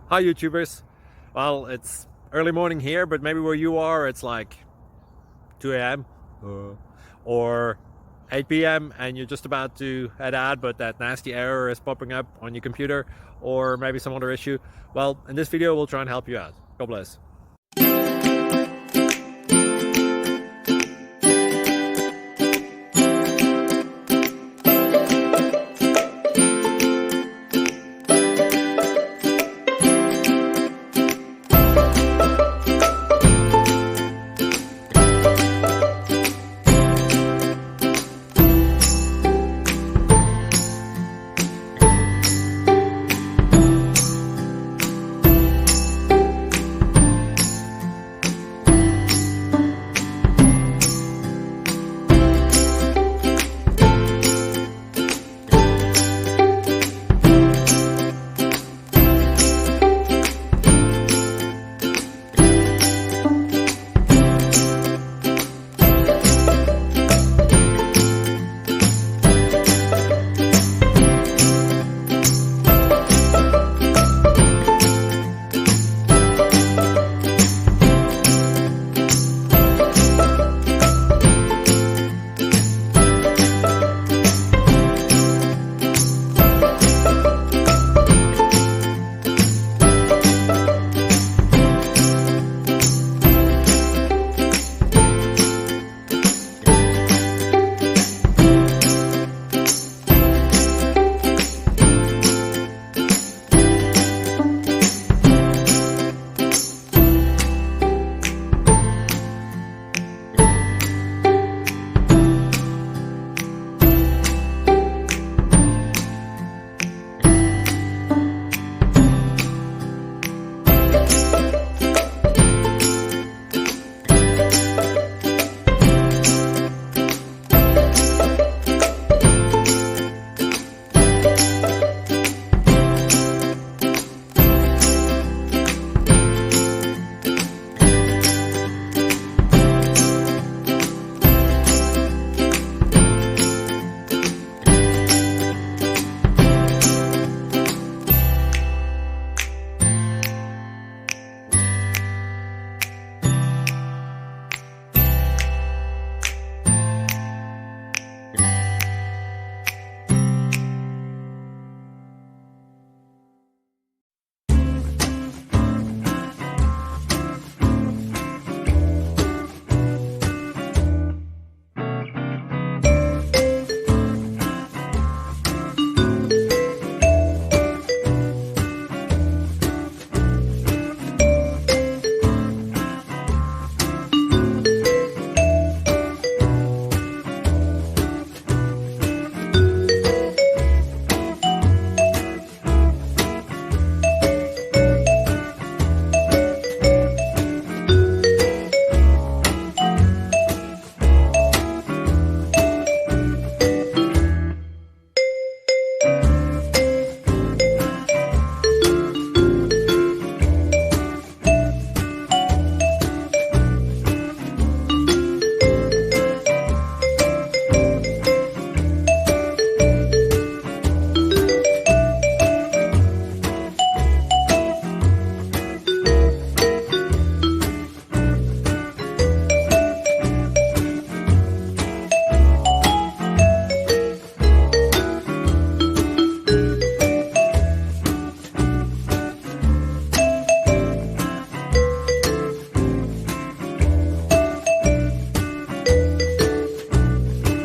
Hi YouTubers. Well, it's early morning here, but maybe where you are it's like 2 a.m. Or 8 p.m. and you're just about to head out, but that nasty error is popping up on your computer, or maybe some other issue. Well, in this video we'll try and help you out. God bless.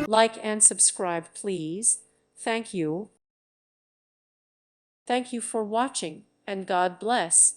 Like and subscribe, please. Thank you. Thank you for watching, and God bless.